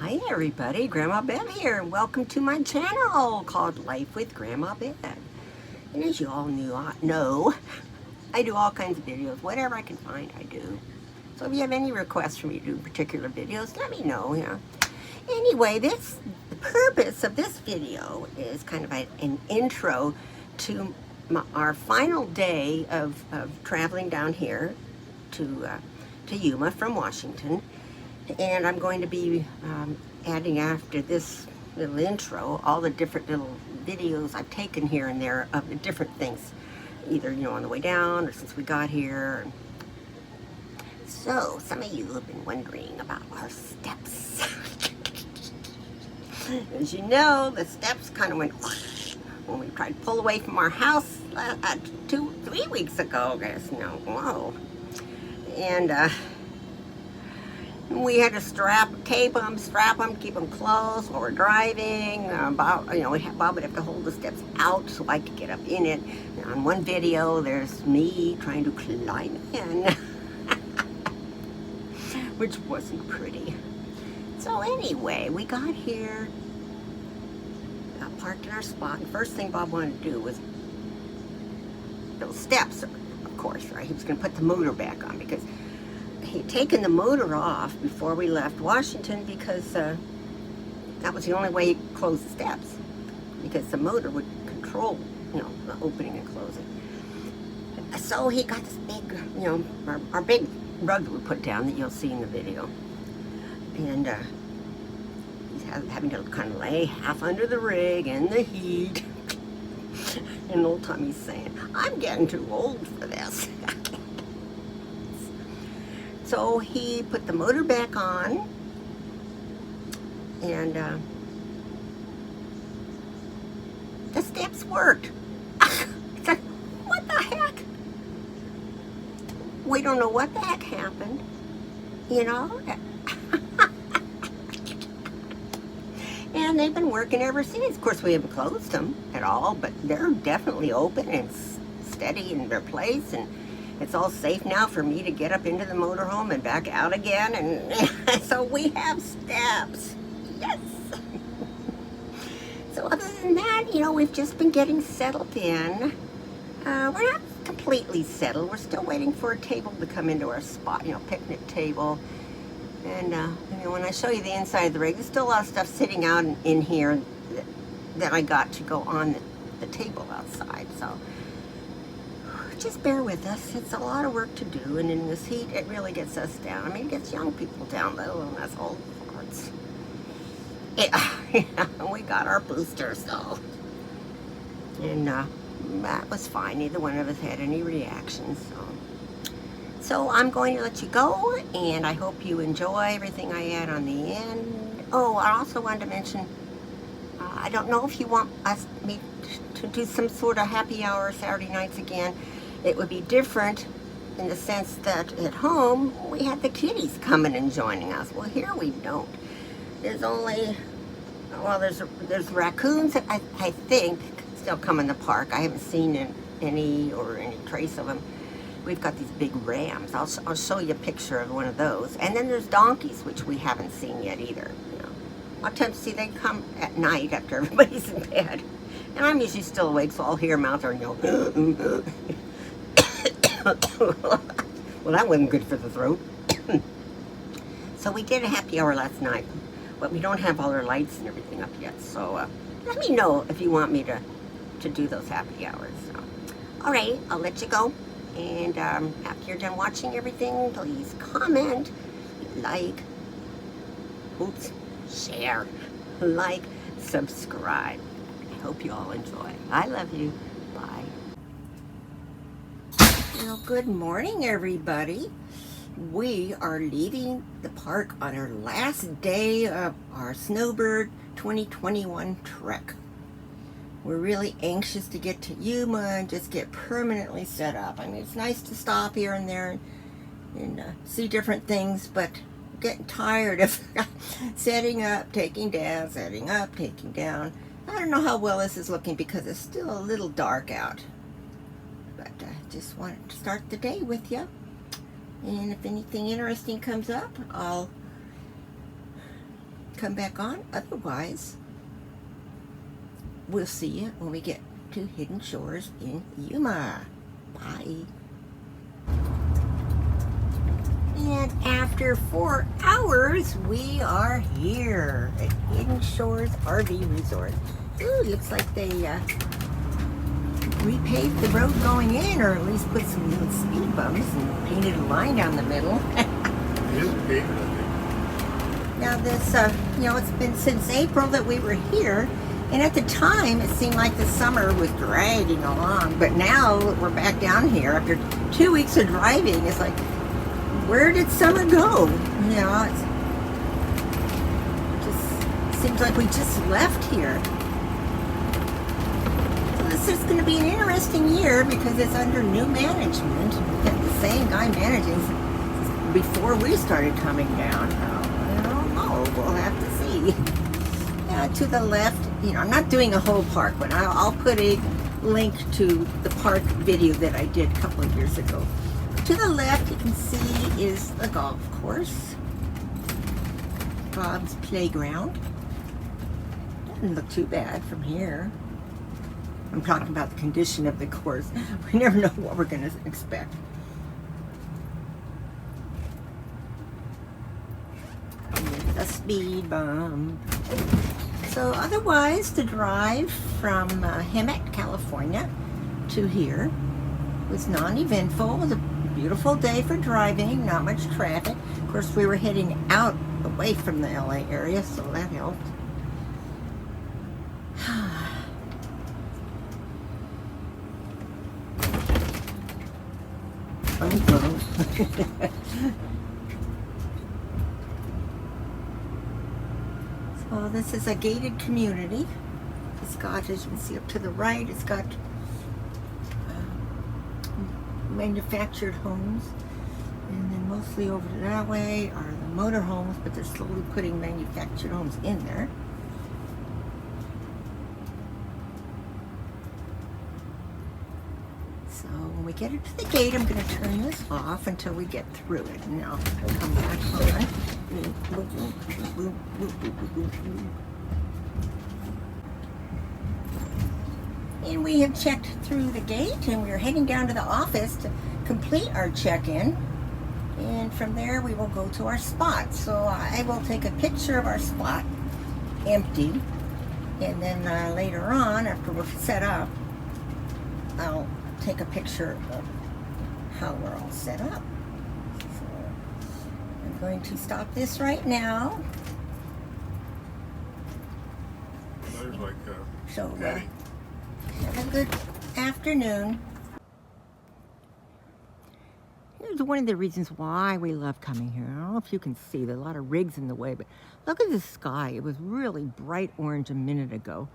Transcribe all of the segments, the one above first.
Hi everybody, Grandma Bev here, and welcome to my channel called Life with Grandma Bev. And as you all know, I do all kinds of videos, whatever I can find I do. So if you have any requests for me to do particular videos, let me know. Anyway, the purpose of this video is kind of an intro to our final day of traveling down here to Yuma from Washington. And I'm going to be adding after this little intro all the different little videos I've taken here and there of the different things, either on the way down or since we got here. So some of you have been wondering about our steps. As you know, the steps kind of went when we tried to pull away from our house 3 weeks ago. Whoa. And we had to strap them, keep them closed while we're driving. Bob would have to hold the steps out so I could get up in it. And on one video, there's me trying to climb in, which wasn't pretty. So anyway, we got here, got parked in our spot, and first thing Bob wanted to do was those steps, of course, right? He was going to put the motor back on because he'd taken the motor off before we left Washington because that was the only way he could close the steps, because the motor would control, the opening and closing. So he got this big, our big rug that we put down that you'll see in the video. And he's having to kind of lay half under the rig in the heat. And old Tommy's saying, I'm getting too old for this. So he put the motor back on, and the steps worked. It's like, what the heck? We don't know what the heck happened, And they've been working ever since. Of course, we haven't closed them at all, but they're definitely open and steady in their place, and it's all safe now for me to get up into the motorhome and back out again, and so we have steps. Yes. So other than that, we've just been getting settled in. We're not completely settled. We're still waiting for a table to come into our spot, picnic table. And when I show you the inside of the rig, there's still a lot of stuff sitting out in here that I got to go on the table outside. So just bear with us. It's a lot of work to do, and in this heat, it really gets us down. I mean, it gets young people down, let alone us old farts. Yeah, we got our boosters, though. And that was fine. Neither one of us had any reactions. So I'm going to let you go, and I hope you enjoy everything I add on the end. Oh, I also wanted to mention, I don't know if you want me to do some sort of happy hour Saturday nights again. It would be different in the sense that at home, we had the kitties coming and joining us. Well, here we don't. There's only, there's raccoons that I think still come in the park. I haven't seen any trace of them. We've got these big rams. I'll show you a picture of one of those. And then there's donkeys, which we haven't seen yet either. A lot of times, they come at night after everybody's in bed. And I'm usually still awake, so I'll hear them out there and go, well, that wasn't good for the throat. So we did a happy hour last night, but we don't have all our lights and everything up yet. So let me know if you want me to do those happy hours. So, all right, I'll let you go. And after you're done watching everything, please comment, share, subscribe. I hope you all enjoy. I love you. Bye. Well, good morning, everybody. We are leaving the park on our last day of our SNOWBIRD 2021 trek. We're really anxious to get to Yuma and just get permanently set up. I mean, it's nice to stop here and there and see different things, but I'm getting tired of setting up, taking down, setting up, taking down. I don't know how well this is looking because it's still a little dark out. But I just wanted to start the day with you. And if anything interesting comes up, I'll come back on. Otherwise, we'll see you when we get to Hidden Shores in Yuma. Bye. And after 4 hours, we are here at Hidden Shores RV Resort. Ooh, looks like they repaved the road going in, or at least put some little speed bumps and painted a line down the middle. It is paved, I think. Now this, you know, it's been since April that we were here, and at the time it seemed like the summer was dragging along, but now we're back down here after 2 weeks of driving. It's like, where did summer go? You know, it just seems like we just left here. So this is going to be an interesting year because it's under new management. We've got the same guy managing since before we started coming down. I don't know. We'll have to see. To the left, you know, I'm not doing a whole park one. I'll put a link to the park video that I did a couple of years ago. To the left, you can see is the golf course. Bob's playground. Doesn't look too bad from here. I'm talking about the condition of the course. We never know what we're going to expect. A speed bump. So otherwise, the drive from Hemet, California to here was non-eventful. It was a beautiful day for driving, not much traffic. Of course, we were heading out away from the LA area, so that helped. So this is a gated community. It's got, as you can see up to the right, it's got manufactured homes, and then mostly over that way are the motor homes, but they're slowly putting manufactured homes in there. So when we get it to the gate, I'm going to turn this off until we get through it. Now I'll come back on. And we have checked through the gate, and we are heading down to the office to complete our check-in. And from there, we will go to our spot. So I will take a picture of our spot, empty, and then later on, after we're set up, I'll take a picture of how we're all set up. So I'm going to stop this right now. There's like So have a good afternoon. Here's one of the reasons why we love coming here. I don't know if you can see, there's a lot of rigs in the way, but look at the sky. It was really bright orange a minute ago.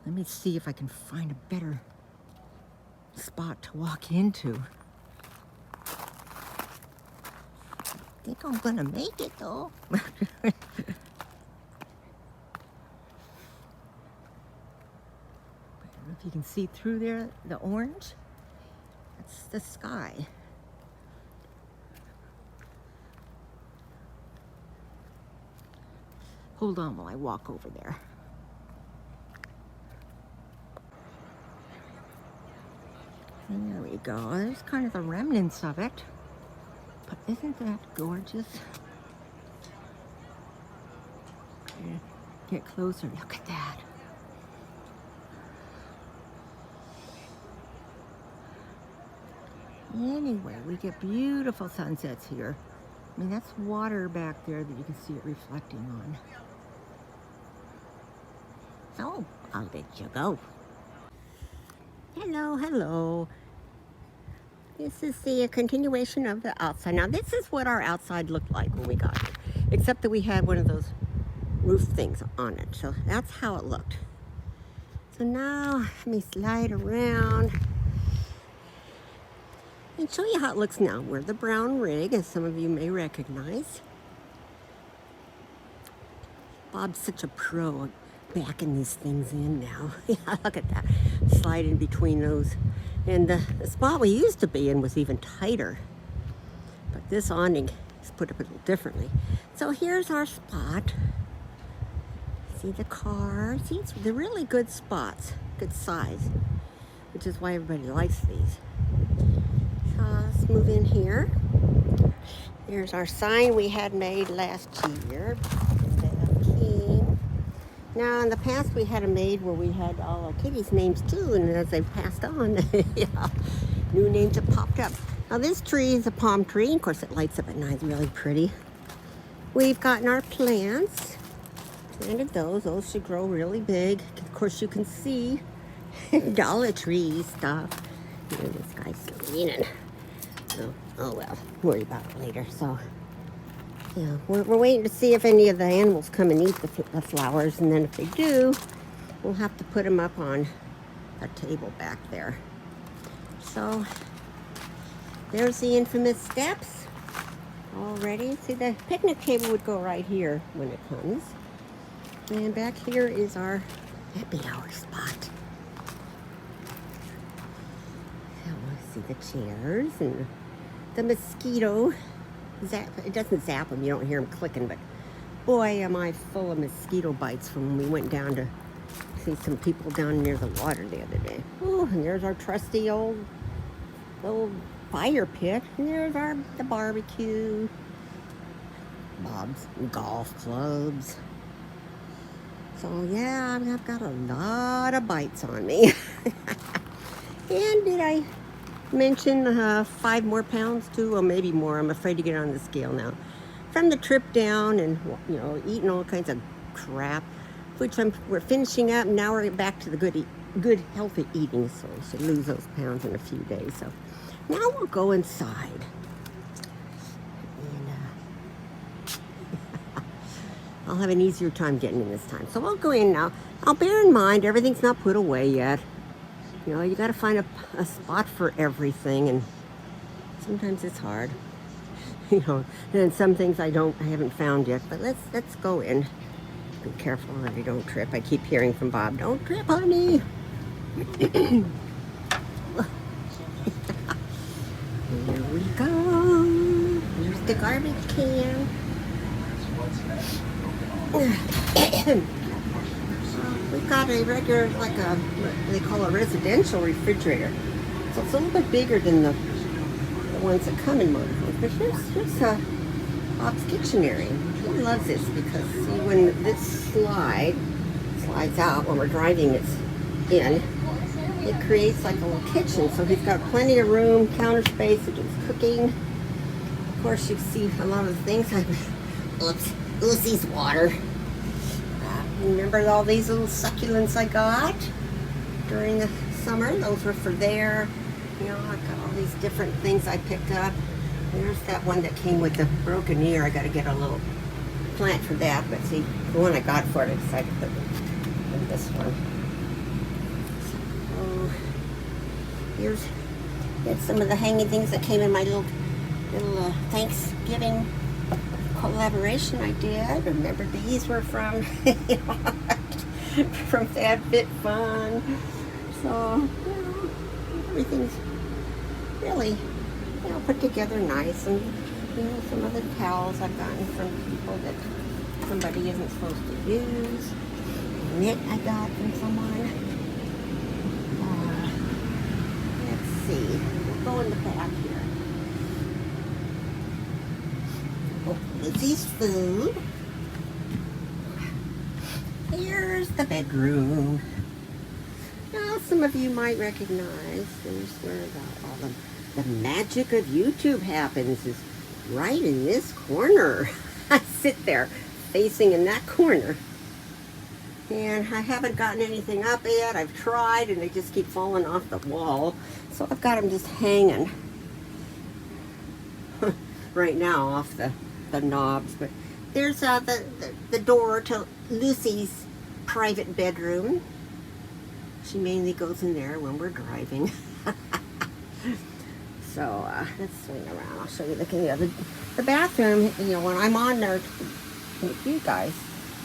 Let me see if I can find a better spot to walk into. I think I'm gonna make it though. If you can see through there, the orange, that's the sky. Hold on while I walk over there. There we go. There's kind of the remnants of it. But isn't that gorgeous? Get closer. Look at that. Anyway, we get beautiful sunsets here. I mean, that's water back there that you can see it reflecting on. So, I'll let you go. Hello, hello. This is the continuation of the outside. Now, this is what our outside looked like when we got here, except that we had one of those roof things on it. So that's how it looked. So now, let me slide around and show you how it looks now. We're the brown rig, as some of you may recognize. Bob's such a pro backing these things in now. Yeah, look at that. Slide in between those. And the spot we used to be in was even tighter. But this awning is put up a little differently. So here's our spot. See the car. See, they're really good spots, good size, which is why everybody likes these. So let's move in here. Here's our sign we had made last year. Now, in the past, we had a maid where we had all our kitties' names too, and as they passed on, yeah, new names have popped up. Now, this tree is a palm tree, and of course, it lights up at night, really pretty. We've gotten our plants, planted those. Those should grow really big. Of course, you can see Dollar Tree stuff. And this guy's leaning. Oh well, worry about it later. So. Yeah, we're waiting to see if any of the animals come and eat the flowers, and then if they do, we'll have to put them up on a table back there. So, there's the infamous steps all ready. See, the picnic table would go right here when it comes. And back here is our happy hour spot. So, see the chairs and the mosquito. It doesn't zap them, you don't hear them clicking, but boy, am I full of mosquito bites from when we went down to see some people down near the water the other day. Oh, and there's our trusty old fire pit, and there's the barbecue, Bob's golf clubs. So yeah, I've got a lot of bites on me. And did I mention 5 more pounds too, or maybe more? I'm afraid to get on the scale now from the trip down and eating all kinds of crap, which we're finishing up. Now we're back to the good healthy eating, so we should lose those pounds in a few days. So now we'll go inside and I'll have an easier time getting in this time, so we'll go in now. Now bear in mind, everything's not put away yet. You got to find a spot for everything, and sometimes it's hard. And some things I haven't found yet. But let's go in. Be careful that you don't trip. I keep hearing from Bob, "Don't trip, honey." Here we go. Here's the garbage can. We've got a regular, what they call a residential refrigerator. So it's a little bit bigger than the ones that come in motorhomes. But here's Bob's kitchen area. He loves this because, see, when this slides out when we're driving it in, it creates like a little kitchen. So he's got plenty of room, counter space to do his cooking. Of course, you see a lot of the things. Lucy's water. Remember all these little succulents I got during the summer? Those were for there. I've got all these different things I picked up. There's that one that came with the broken ear. I got to get a little plant for that. But see, the one I got for it, I decided to put in this one. So here's some of the hanging things that came in my little Thanksgiving collaboration I did. Remember, these were from FabFitFun. So everything's really put together nice, and some of the towels I've gotten from people that somebody isn't supposed to use. Knit I got from someone. Let's see. We'll go in the back here. Lizzie's food. Here's the bedroom. Now, some of you might recognize there's where all the magic of YouTube happens, is right in this corner. I sit there facing in that corner, and I haven't gotten anything up yet. I've tried, and they just keep falling off the wall, so I've got them just hanging right now off the knobs. But there's the door to Lucy's private bedroom. She mainly goes in there when we're driving. So let's swing around. I'll show you the bathroom. When I'm on there with you guys,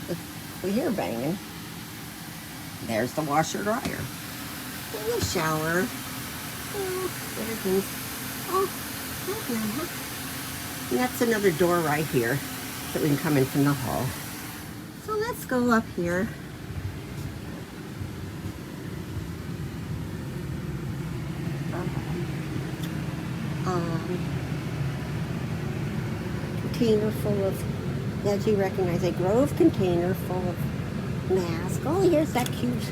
if we hear banging, there's the washer dryer and the shower. Everything's and that's another door right here that we can come in from the hall. So let's go up here. Container full of, as you recognize, a Grove container full of masks. Oh, here's that cute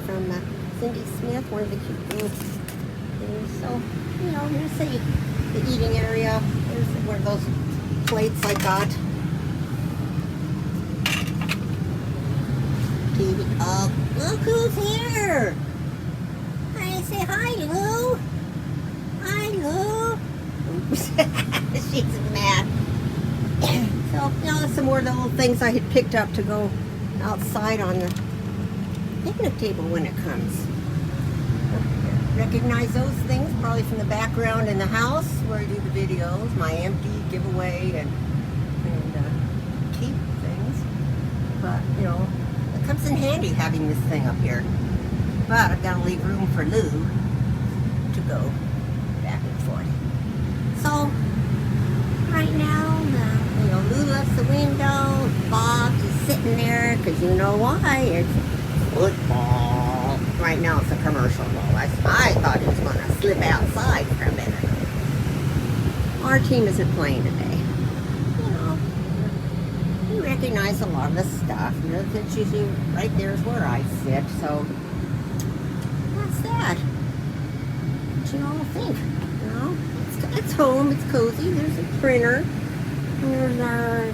from Cindy Smith, one of the cute little things. So, you know, here's the eating area. Here's one of those plates I got. TV. Oh, look who's here! Hi, say hi, Lou. Hi, Lou. She's mad. So, you know, some more little things I had picked up to go outside on the picnic table when it comes. Recognize those things probably from the background in the house where I do the videos, my empty giveaway and keep things. But, you know, it comes in handy having this thing up here. But I've got to leave room for Lou to go back and forth. So, right now, you know, Lou left the window, Bob is sitting there, because you know why, it's football. Right now it's a commercial though. I thought he was going to slip outside for a minute. Our team isn't playing today. You know, we recognize a lot of the stuff. You know, it's usually right there is where I sit, so that's that. What you all think? You know, it's home, it's cozy. There's a printer. There's our,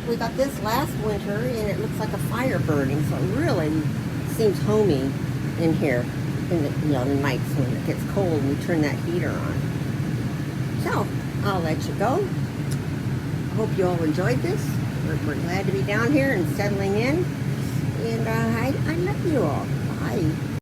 we got this last winter and it looks like a fire burning, so it really seems homey in here in the, you know, nights when it gets cold and we turn that heater on. So, I'll let you go. I hope you all enjoyed this. We're glad to be down here and settling in. And I love you all. Bye.